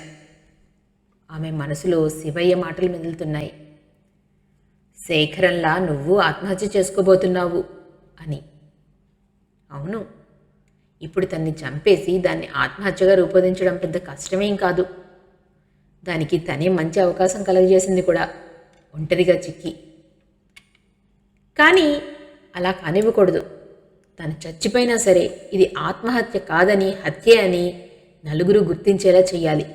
ఆమె మనసులో శివయ్య మాటలు మెదులుతున్నాయి. శేఖరంలా నువ్వు ఆత్మహత్య చేసుకోబోతున్నావు అని. అవును, ఇప్పుడు తన్ని చంపేసి దాన్ని ఆత్మహత్యగా రూపొందించడం పెద్ద కష్టమేం కాదు. దానికి తనే మంచి అవకాశం కలుగజేసింది కూడా, ఒంటరిగా చిక్కి. కానీ అలా కానివ్వకూడదు. తను చచ్చిపోయినా సరే ఇది ఆత్మహత్య కాదని, హత్యే అని నలుగురు గుర్తించేలా చెయ్యాలి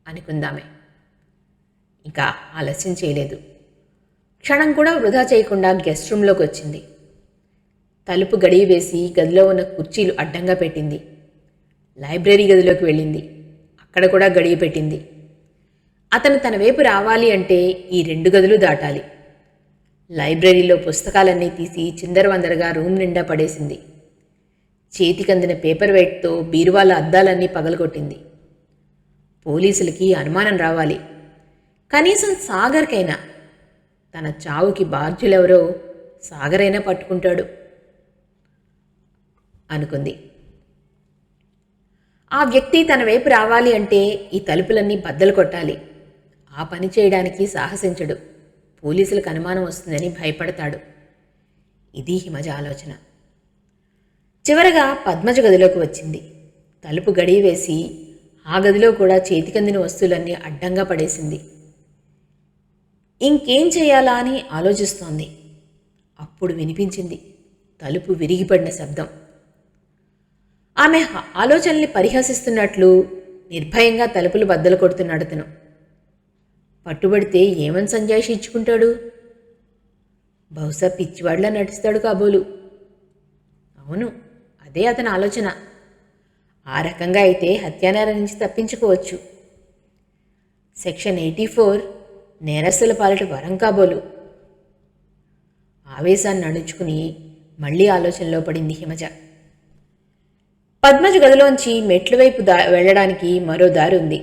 అనుకుందామే. ఇంకా ఆలస్యం చేయలేదు. క్షణం కూడా వృధా చేయకుండా గెస్ట్ రూమ్లోకి వచ్చింది. తలుపు గడియ వేసి గదిలో ఉన్న కుర్చీలు అడ్డంగా పెట్టింది. లైబ్రరీ గదిలోకి వెళ్ళింది. అక్కడ కూడా గడియ పెట్టింది. అతను తన వైపు రావాలి అంటే ఈ 2 గదులు దాటాలి. లైబ్రరీలో పుస్తకాలన్నీ తీసి చిందరవందరగా రూమ్ నిండా పడేసింది. చేతికందిన పేపర్ వెయిట్తో బీరువాల అద్దాలన్నీ పగలగొట్టింది. పోలీసులకి అనుమానం రావాలి. కనీసం సాగర్కైనా. తన చావుకి బాధ్యులెవరో సాగరైనా పట్టుకుంటాడు అనుకుంది. ఆ వ్యక్తి తన వైపు రావాలి అంటే ఈ తలుపులన్నీ బద్దలు కొట్టాలి. ఆ పని చేయడానికి సాహసించడు. పోలీసులకు అనుమానం వస్తుందని భయపడతాడు. ఇది హిమజ ఆలోచన. చివరగా పద్మజ గదిలోకి వచ్చింది. తలుపు గడియ వేసి ఆ గదిలో కూడా చేతికందిన వస్తువులన్నీ అడ్డంగా పడేసింది. ఇంకేం చేయాలా అని ఆలోచిస్తోంది. అప్పుడు వినిపించింది తలుపు విరిగిపడిన శబ్దం. ఆమె ఆలోచనల్ని పరిహసిస్తున్నట్లు నిర్భయంగా తలుపులు బద్దలు కొడుతున్నాడు అతను. పట్టుబడితే ఏమని సంజాయిషి ఇచ్చుకుంటాడు? బహుశా పిచ్చివాడిలా నటిస్తాడు కాబోలు. అవును, అదే అతని ఆలోచన. ఆ రకంగా అయితే హత్యానేరం నుంచి తప్పించుకోవచ్చు. సెక్షన్ 84 నేరస్తుల పాలిట వరం కాబోలు. ఆవేశాన్ని అణుచుకుని మళ్లీ ఆలోచనలో పడింది హిమజ. పద్మజ గదిలోంచి మెట్ల వైపు వెళ్ళడానికి మరో దారి ఉంది.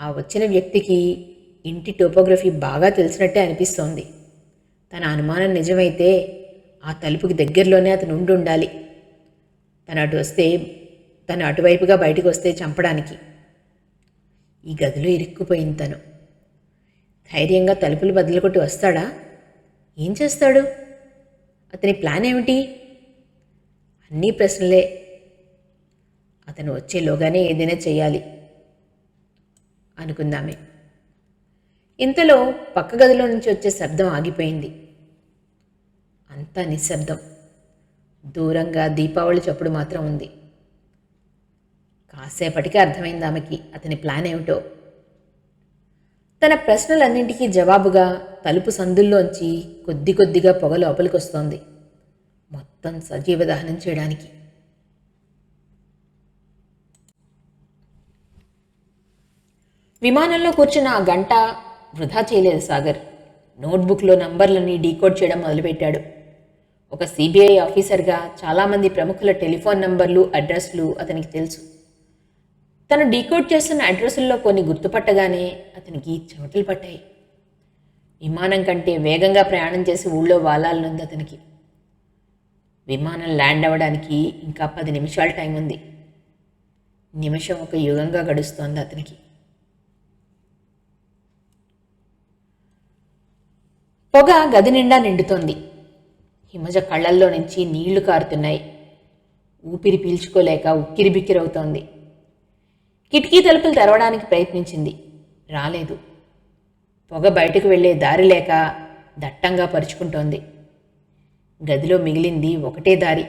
ఆ వచ్చిన వ్యక్తికి ఇంటి టోపోగ్రఫీ బాగా తెలిసినట్టే అనిపిస్తోంది. తన అనుమానం నిజమైతే ఆ తలుపుకి దగ్గరలోనే అతను ఉండాలి. తను అటువైపుగా బయటికి వస్తే చంపడానికి. ఈ గదిలో ఇరుక్కుపోయింది తను. ధైర్యంగా తలుపులు బద్దలు కొట్టి వస్తాడా? ఏం చేస్తాడు? అతని ప్లాన్ ఏమిటి? అన్నీ ప్రశ్నలే. అతను వచ్చేలోగానే ఏదైనా చెయ్యాలి అనుకుందామే. ఇంతలో పక్క గదిలో నుంచి వచ్చే శబ్దం ఆగిపోయింది. అంతా నిశ్శబ్దం. దూరంగా దీపావళి చప్పుడు మాత్రం ఉంది. కాసేపటికి అర్థమైంది ఆమెకి అతని ప్లాన్ ఏమిటో. తన ప్రశ్నలన్నింటికీ జవాబుగా తలుపు సందుల్లోంచి కొద్ది కొద్దిగా పొగ లోపలికొస్తోంది. మొత్తం సజీవ దహనం చేయడానికి. విమానంలో కూర్చున్న ఆ గంట వృధా చేయలేదు సాగర్. నోట్బుక్లో నంబర్లని డీకోడ్ చేయడం మొదలుపెట్టాడు. ఒక సిబిఐ ఆఫీసర్గా చాలామంది ప్రముఖుల టెలిఫోన్ నంబర్లు, అడ్రస్లు అతనికి తెలుసు. తను డీకోడ్ చేస్తున్న అడ్రస్ల్లో కొన్ని గుర్తుపట్టగానే అతనికి చెమటలు పట్టాయి. విమానం కంటే వేగంగా ప్రయాణం చేసి ఊళ్ళో వాలాలనుంది అతనికి. విమానం ల్యాండ్ అవ్వడానికి ఇంకా 10 నిమిషాల టైం ఉంది. నిమిషం ఒక యుగంగా గడుస్తోంది అతనికి. పొగ గది నిండా నిండుతోంది. హిమజ కళ్ళల్లో నుంచి నీళ్లు కారుతున్నాయి. ఊపిరి పీల్చుకోలేక ఉక్కిరిబిక్కిరవుతోంది. కిటికీ తలుపులు తెరవడానికి ప్రయత్నించింది. రాలేదు. పొగ బయటకు వెళ్లే దారి లేక దట్టంగా పరుచుకుంటోంది. గదిలో మిగిలింది ఒకటే దారి,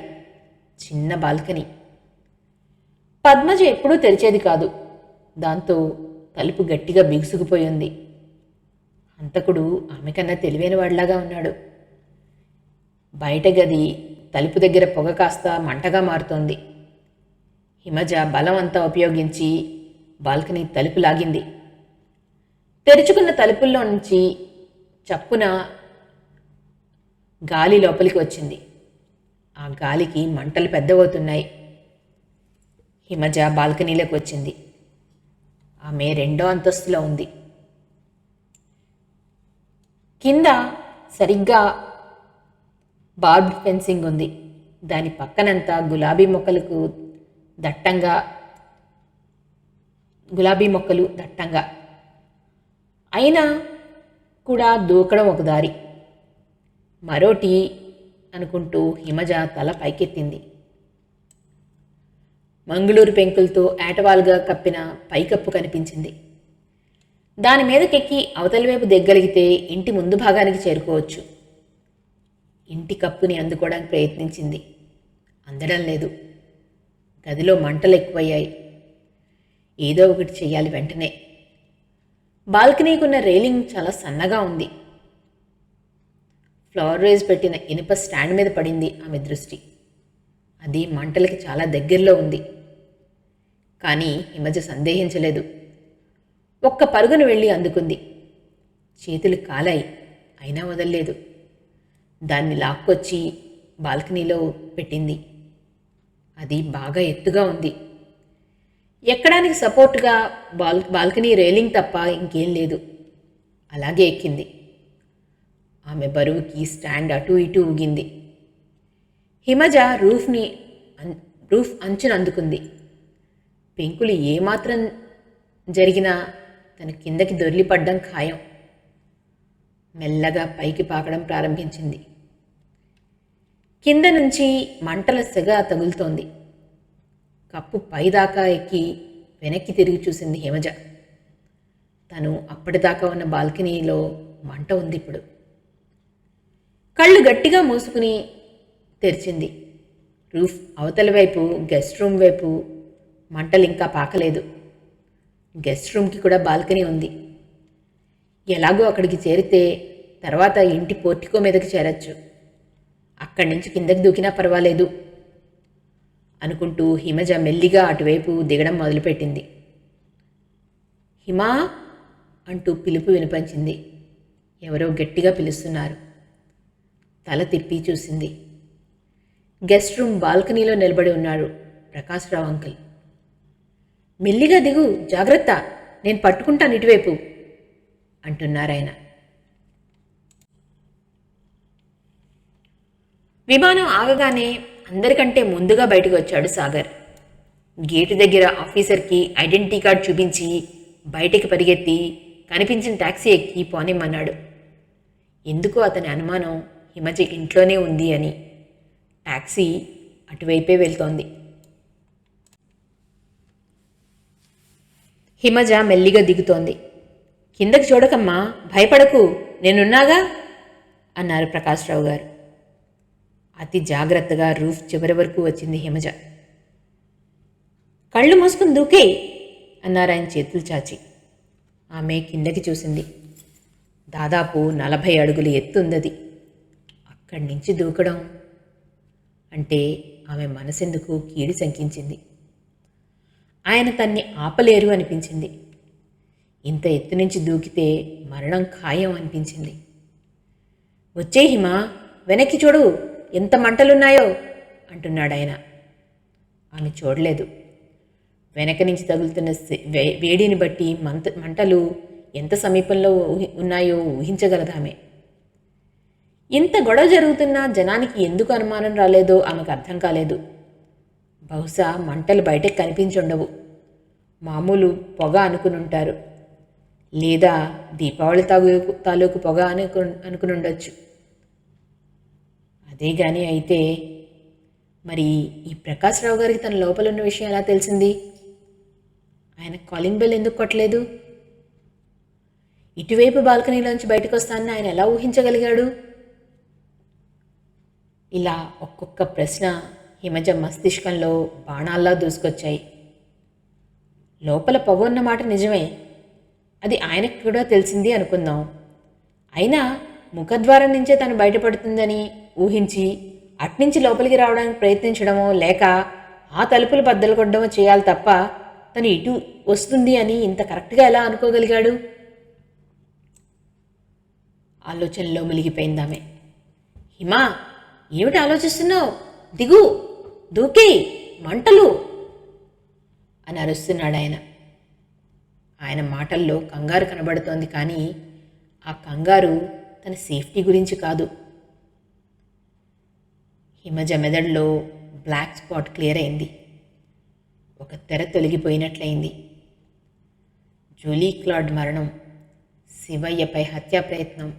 చిన్న బాల్కనీ. పద్మజ ఎప్పుడూ తెరిచేది కాదు. దాంతో తలుపు గట్టిగా బిగుసుకుపోయింది. హంతకుడు ఆమె కన్నా తెలివైన వాడిలాగా ఉన్నాడు. బయట గది తలుపు దగ్గర పొగ కాస్త మంటగా మారుతోంది. హిమజ బలం అంతా ఉపయోగించి బాల్కనీ తలుపు లాగింది. తెరుచుకున్న తలుపుల్లో నుంచి చప్పున గాలి లోపలికి వచ్చింది. ఆ గాలికి మంటలు పెద్దవవుతున్నాయి. హిమజ బాల్కనీలోకి వచ్చింది. ఆమె 2వ అంతస్తులో ఉంది. కింద సరిగ్గా బార్బ్డ్ ఫెన్సింగ్ ఉంది. దాని పక్కనంతా గులాబీ మొక్కలు దట్టంగా. అయినా కూడా దూకడం ఒక దారి. మరోటి అనుకుంటూ హిమజ తల పైకెత్తింది. మంగుళూరు పెంకులతో ఏటవాలుగా కప్పిన పైకప్పు కనిపించింది. దాని మీదకెక్కి అవతలి వైపు దిగ్గలిగితే ఇంటి ముందు భాగానికి చేరుకోవచ్చు. ఇంటి కప్పుని అందుకోవడానికి ప్రయత్నించింది. అందడం లేదు. గదిలో మంటలు ఎక్కువయ్యాయి. ఏదో ఒకటి చెయ్యాలి వెంటనే. బాల్కనీకున్న రైలింగ్ చాలా సన్నగా ఉంది. ఫ్లవర్ వేజ్ పెట్టిన ఇనుప స్టాండ్ మీద పడింది ఆమె దృష్టి. అది మంటలకి చాలా దగ్గరలో ఉంది. కానీ హిమజ సందేహించలేదు. ఒక్క పరుగును వెళ్ళి అందుకుంది. చేతులు కాలాయి, అయినా వదల్లేదు. దాన్ని లాక్కొచ్చి బాల్కనీలో పెట్టింది. అది బాగా ఎత్తుగా ఉంది. ఎక్కడానికి సపోర్టుగా బాల్కనీ రైలింగ్ తప్ప ఇంకేం లేదు. అలాగే ఎక్కింది. ఆమె బరువుకి స్టాండ్ అటూ ఇటూ ఊగింది. హిమజ రూఫ్ అంచును అందుకుంది. పెంకులు ఏమాత్రం జరిగినా తను కిందకి దొర్లిపడ్డం ఖాయం. మెల్లగా పైకి పాకడం ప్రారంభించింది. కింద నుంచి మంటల సెగ తగులుతోంది. కప్పు పైదాకా ఎక్కి వెనక్కి తిరిగి చూసింది హిమజ. తను అప్పటిదాకా ఉన్న బాల్కనీలో మంట ఉంది ఇప్పుడు. కళ్ళు గట్టిగా మూసుకుని తెరిచింది. రూఫ్ అవతల వైపు గెస్ట్ రూమ్ వైపు మంటలు ఇంకా పాకలేదు. గెస్ట్ రూమ్కి కూడా బాల్కనీ ఉంది. ఎలాగో అక్కడికి చేరితే తర్వాత ఇంటి పోర్టికో మీదకి చేరచ్చు. అక్కడి నుంచి కిందకి దూకినా పర్వాలేదు అనుకుంటూ హిమజ మెల్లిగా అటువైపు దిగడం మొదలుపెట్టింది. హిమా అంటూ పిలుపు వినిపించింది. ఎవరో గట్టిగా పిలుస్తున్నారు. తల తిప్పి చూసింది. గెస్ట్ రూమ్ బాల్కనీలో నిలబడి ఉన్నాడు ప్రకాశ్రావు అంకుల్. మెల్లిగా దిగు, జాగ్రత్త, నేను పట్టుకుంటాను ఇటువైపు అంటున్నారాయన. విమానం ఆగగానే అందరికంటే ముందుగా బయటకు వచ్చాడు సాగర్. గేటు దగ్గర ఆఫీసర్కి ఐడెంటిటీ కార్డు చూపించి బయటికి పరిగెత్తి కనిపించిన టాక్సీ ఎక్కి పోనిమ్మన్నాడు. ఎందుకో అతని అనుమానం హిమజ ఇంట్లోనే ఉంది అని. టాక్సీ అటువైపే వెళ్తోంది. హిమజ మెల్లిగా దిగుతోంది. కిందకి చూడకమ్మా, భయపడకు, నేనున్నాగా అన్నారు ప్రకాశ్రావు గారు. అతి జాగ్రత్తగా రూఫ్ చివరి వరకు వచ్చింది హిమజ. కళ్ళు మూసుకుని దూకే అన్నారు ఆయన చేతులు చాచి. ఆమె కిందకి చూసింది. దాదాపు 40 అడుగులు ఎత్తుందది. అక్కడి నుంచి దూకడం అంటే ఆమె మనసెందుకు కీడి శంకించింది. ఆయన తన్ని ఆపలేరు అనిపించింది. ఇంత ఎత్తు నుంచి దూకితే మరణం ఖాయం అనిపించింది. వచ్చే హిమ, వెనక్కి చూడు, ఎంత మంటలున్నాయో అంటున్నాడాయన. ఆమె చూడలేదు. వెనక నుంచి తగులుతున్న వేడిని బట్టి మంటలు ఎంత సమీపంలో ఉన్నాయో ఊహించగలదామె. ఇంత గొడవ జరుగుతున్నా జనానికి ఎందుకు అనుమానం రాలేదో ఆమెకు అర్థం కాలేదు. బహుశా మంటలు బయటకు కనిపించుండవు, మామూలు పొగ అనుకునుంటారు, లేదా దీపావళి తాలూకు పొగ అనుకునుండొచ్చు. అదే గాని అయితే మరి ఈ ప్రకాశ్రావు గారికి తన లోపలున్న విషయం ఎలా తెలిసింది? ఆయన కాలింగ్ బెల్ ఎందుకు కొట్టలేదు? ఇటువైపు బాల్కనీలోంచి బయటకు వస్తానని ఆయన ఎలా ఊహించగలిగాడు? ఇలా ఒక్కొక్క ప్రశ్న హిమజ మస్తిష్కంలో బాణాల్లా దూసుకొచ్చాయి. లోపల పొగ ఉన్న మాట నిజమే, అది ఆయనకు కూడా తెలిసింది అనుకుందాం. అయినా ముఖద్వారం నుంచే తను బయటపడుతుందని ఊహించి అట్నుంచి లోపలికి రావడానికి ప్రయత్నించడమో లేక ఆ తలుపులు బద్దలు కొట్టడమో చేయాలి తప్ప తను ఇటు వస్తుంది అని ఇంత కరెక్ట్గా ఎలా అనుకోగలిగాడు? ఆలోచనలో మునిగిపోయిందామె. హిమా, ఏమిటి ఆలోచిస్తున్నావు? దిగు, దూకి, మంటలు అని అరుస్తున్నాడు ఆయన. ఆయన మాటల్లో కంగారు కనబడుతోంది, కానీ ఆ కంగారు తన సేఫ్టీ గురించి కాదు. హిమజ మెదడులో బ్లాక్ స్పాట్ క్లియర్ అయింది. ఒక తెర తొలగిపోయినట్లయింది. జూలీ క్లాడ్ మరణం, శివయ్యపై హత్యా ప్రయత్నం,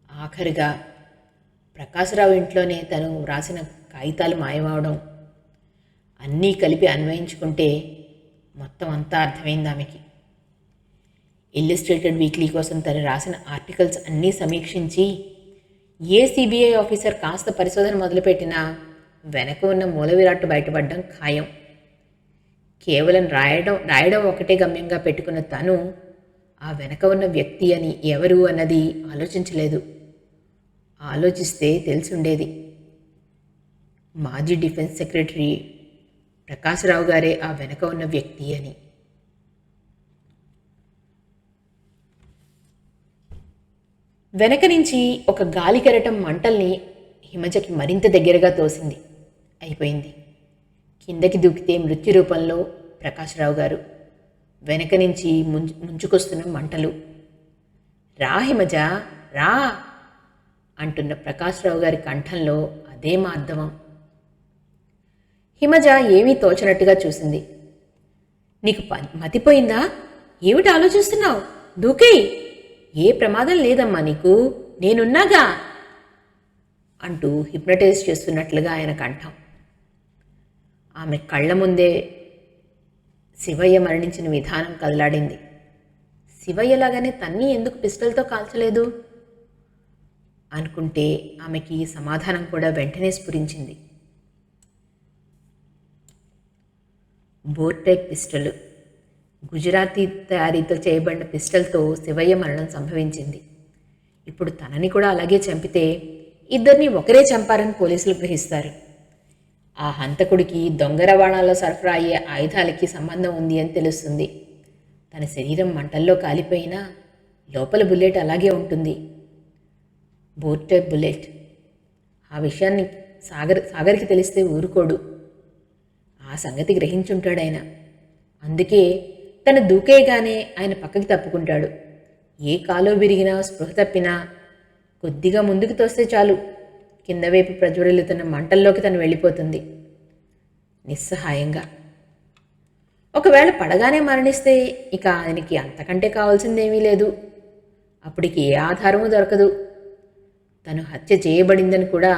ఆఖరిగా ప్రకాశ్రావు ఇంట్లోనే తను వ్రాసిన కాగితాలు మాయమవడం, అన్నీ కలిపి అన్వయించుకుంటే మొత్తం అంతా అర్థమైంది ఆమెకి. ఇల్లుస్ట్రేటెడ్ వీక్లీ కోసం తను రాసిన ఆర్టికల్స్ అన్నీ సమీక్షించి ఏ సిబిఐ ఆఫీసర్ కాస్త పరిశోధన మొదలుపెట్టినా వెనక ఉన్న మూల విరాట్టు బయటపడడం ఖాయం. కేవలం రాయడం ఒకటే గమ్యంగా పెట్టుకున్న తను ఆ వెనక ఉన్న వ్యక్తి అని ఎవరు అన్నది ఆలోచించలేదు. ఆలోచిస్తే తెలిసుండేది. మాజీ డిఫెన్స్ సెక్రటరీ ప్రకాశ్రావు గారే ఆ వెనక ఉన్న వ్యక్తి అని. వెనక నుంచి ఒక గాలి కెరటం మంటల్ని హిమజకి మరింత దగ్గరగా తోసింది. అయిపోయింది. కిందకి దూకితే మృత్యు రూపంలో ప్రకాశ్రావు గారు, వెనక నుంచి ముంచుకొస్తున్న మంటలు. రా హిమజ, రా అంటున్న ప్రకాశ్రావు గారి కంఠంలో అదే మార్ధవం. హిమజ ఏమీ తోచనట్టుగా చూసింది. నీకు మతిపోయిందా? ఏమిటి ఆలోచిస్తున్నావు? దూకే, ఏ ప్రమాదం లేదమ్మా నీకు, నేనున్నాగా అంటూ హిప్నటైజ్ చేస్తున్నట్లుగా ఆయన కంఠం. ఆమె కళ్ళ ముందే శివయ్య మరణించిన విధానం కదలాడింది. శివయ్యలాగానే తన్ని ఎందుకు పిస్టల్తో కాల్చలేదు అనుకుంటే ఆమెకి సమాధానం కూడా వెంటనే స్ఫురించింది. బోర్ టైప్ పిస్టల్, గుజరాతీ తయారీతో చేయబడిన పిస్టల్తో శివయ్య మరణం సంభవించింది. ఇప్పుడు తనని కూడా అలాగే చంపితే ఇద్దరిని ఒకరే చంపారని పోలీసులు గ్రహిస్తారు. ఆ హంతకుడికి దొంగ రవాణాలో సరఫరా అయ్యే ఆయుధాలకి సంబంధం ఉంది అని తెలుస్తుంది. తన శరీరం మంటల్లో కాలిపోయినా లోపల బుల్లెట్ అలాగే ఉంటుంది. Bore type bullet. ఆ విషయాన్ని సాగర్కి తెలిస్తే ఊరుకోడు. ఆ సంగతి గ్రహించుంటాడాయన. అందుకే తను దూకేయగానే ఆయన పక్కకి తప్పుకుంటాడు. ఏ కాలో విరిగినా, స్పృహ తప్పినా కొద్దిగా ముందుకు తోస్తే చాలు, కింద వైపు ప్రజ్వరిల్లుతున్న మంటల్లోకి తను వెళ్ళిపోతుంది నిస్సహాయంగా. ఒకవేళ పడగానే మరణిస్తే ఇక ఆయనకి అంతకంటే కావాల్సిందేమీ లేదు. అప్పటికి ఏ ఆధారమూ దొరకదు. తను హత్య చేయబడిందని కూడా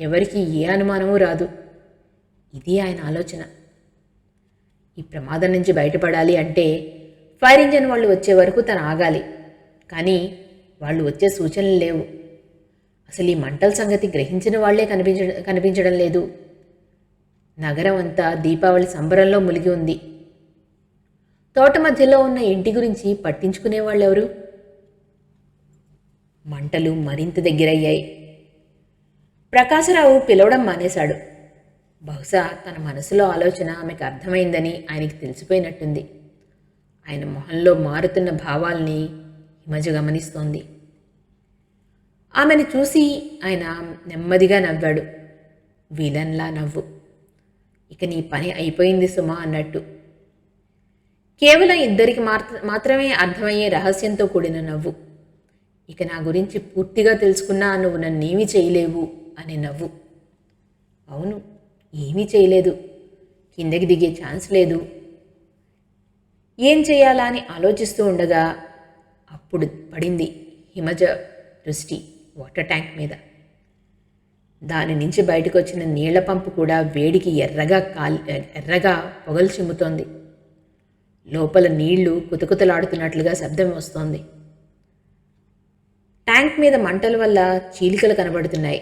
ఎవరికీ ఏ అనుమానమూ రాదు. ఇది ఆయన ఆలోచన. ఈ ప్రమాదం నుంచి బయటపడాలి అంటే ఫైర్ ఇంజన్ వాళ్ళు వచ్చే వరకు తను ఆగాలి. కానీ వాళ్ళు వచ్చే సూచనలు లేవు. అసలు ఈ మంటల సంగతి గ్రహించిన వాళ్లే కనిపించడం లేదు. నగరం అంతా దీపావళి సంబరంలో మునిగి ఉంది. తోట మధ్యలో ఉన్న ఇంటి గురించి పట్టించుకునేవాళ్ళెవరు? మంటలు మరింత దగ్గరయ్యాయి. ప్రకాశరావు పిలవడం మానేశాడు. బహుశా తన మనసులో ఆలోచన ఆమెకు అర్థమైందని ఆయనకి తెలిసిపోయినట్టుంది. ఆయన మొహంలో మారుతున్న భావాల్ని హిమజ గమనిస్తోంది. ఆమెను చూసి ఆయన నెమ్మదిగా నవ్వాడు. విలన్లా నవ్వు. ఇక నీ పని అయిపోయింది సుమా అన్నట్టు. కేవలం ఇద్దరికి మాత్రమే అర్థమయ్యే రహస్యంతో కూడిన నవ్వు. ఇక నా గురించి పూర్తిగా తెలుసుకున్నా నువ్వు నన్నేమీ చేయలేవు అనే నవ్వు. అవును, ఏమీ చేయలేదు. కిందకి దిగే ఛాన్స్ లేదు. ఏం చేయాలా అని ఆలోచిస్తూ ఉండగా అప్పుడు పడింది హిమజ దృష్టి వాటర్ ట్యాంక్ మీద. దాని నుంచి బయటకు వచ్చిన నీళ్ల పంపు కూడా వేడికి ఎర్రగా పొగలు చిమ్ముతోంది. లోపల నీళ్లు కుతకుతలాడుతున్నట్లుగా శబ్దం వస్తోంది. ట్యాంక్ మీద మంటల వల్ల చీలికలు కనబడుతున్నాయి.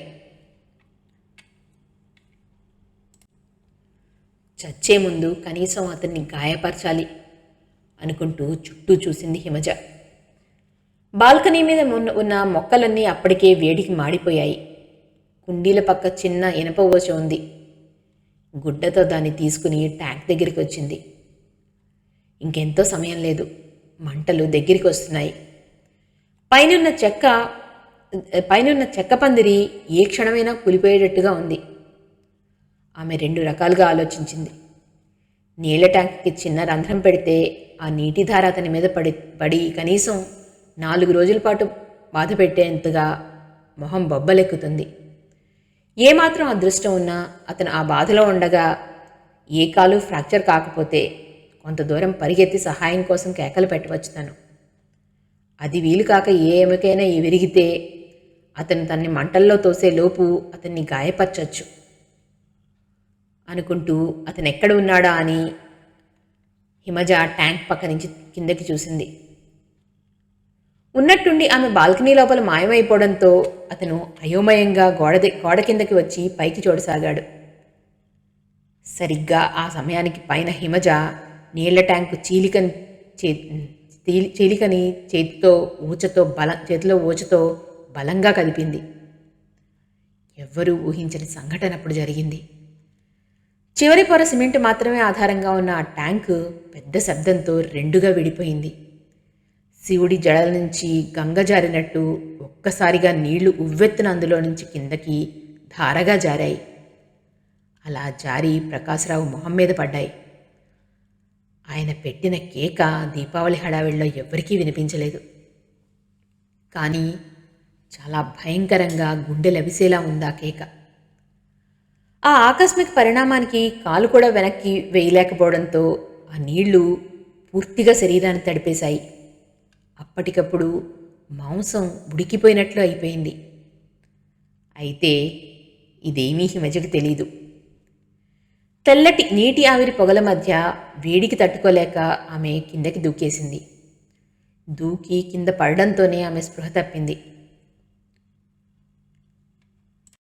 చచ్చే ముందు కనీసం అతన్ని గాయపరచాలి అనుకుంటూ చుట్టూ చూసింది హిమజ. బాల్కనీ మీద ఉన్న మొక్కలన్నీ అప్పటికే వేడికి మాడిపోయాయి. కుండీల పక్క చిన్న ఇనప ఓచ ఉంది. గుడ్డతో దాన్ని తీసుకుని ట్యాంక్ దగ్గరికి వచ్చింది. ఇంకెంతో సమయం లేదు. మంటలు దగ్గరికి వస్తున్నాయి. పైనున్న చెక్క పందిరి ఏ క్షణమైనా కూలిపోయేటట్టుగా ఉంది. ఆమె రెండు రకాలుగా ఆలోచించింది. నీళ్ల ట్యాంక్కి చిన్న రంధ్రం పెడితే ఆ నీటిధార అతని మీద పడి కనీసం 4 రోజుల పాటు బాధ పెట్టేంతగా మొహం బొబ్బలెక్కుతుంది. ఏమాత్రం అదృష్టం ఉన్నా అతను ఆ బాధలో ఉండగా ఏ కాలు ఫ్రాక్చర్ కాకపోతే కొంత దూరం పరిగెత్తి సహాయం కోసం కేకలు పెట్టవచ్చు తను. అది వీలు కాక ఏ ఎముకైనా విరిగితే అతను తన్ని మంటల్లో తోసే లోపు అతన్ని గాయపరచచ్చు అనుకుంటూ అతను ఎక్కడ ఉన్నాడా అని హిమజ ట్యాంక్ పక్క నుంచి కిందకి చూసింది. ఉన్నట్టుండి ఆమె బాల్కనీ లోపల మాయమైపోవడంతో అతను అయోమయంగా గోడ కిందకి వచ్చి పైకి చూడసాగాడు. సరిగ్గా ఆ సమయానికి పైన హిమజ నీళ్ల ట్యాంకు చీలికని చేతిలో ఊచతో బలంగా కదిపింది. ఎవ్వరూ ఊహించని సంఘటన అప్పుడు జరిగింది. చివరి పొర సిమెంట్ మాత్రమే ఆధారంగా ఉన్న ఆ ట్యాంకు పెద్ద శబ్దంతో రెండుగా విడిపోయింది. శివుడి జడల నుంచి గంగ జారినట్టు ఒక్కసారిగా నీళ్లు ఉవ్వెత్తున అందులో నుంచి కిందకి ధారగా జారాయి. అలా జారి ప్రకాశరావు మొహం మీద పడ్డాయి. ఆయన పెట్టిన కేక దీపావళి హడావిడిలో ఎవ్వరికీ వినిపించలేదు. కానీ చాలా భయంకరంగా గుండెలవిసేలా ఉంది ఆ కేక. ఆ ఆకస్మిక పరిణామానికి కాలు కూడా వెనక్కి వేయలేకపోవడంతో ఆ నీళ్లు పూర్తిగా శరీరాన్ని తడిపేశాయి. అప్పటికప్పుడు మాంసం ఉడికిపోయినట్లు అయిపోయింది. అయితే ఇదేమీ హిమజకి తెలీదు. తెల్లటి నీటి ఆవిరి పొగల మధ్య వేడికి తట్టుకోలేక ఆమె కిందకి దూకేసింది. దూకి కింద పడడంతోనే ఆమె స్పృహ తప్పింది.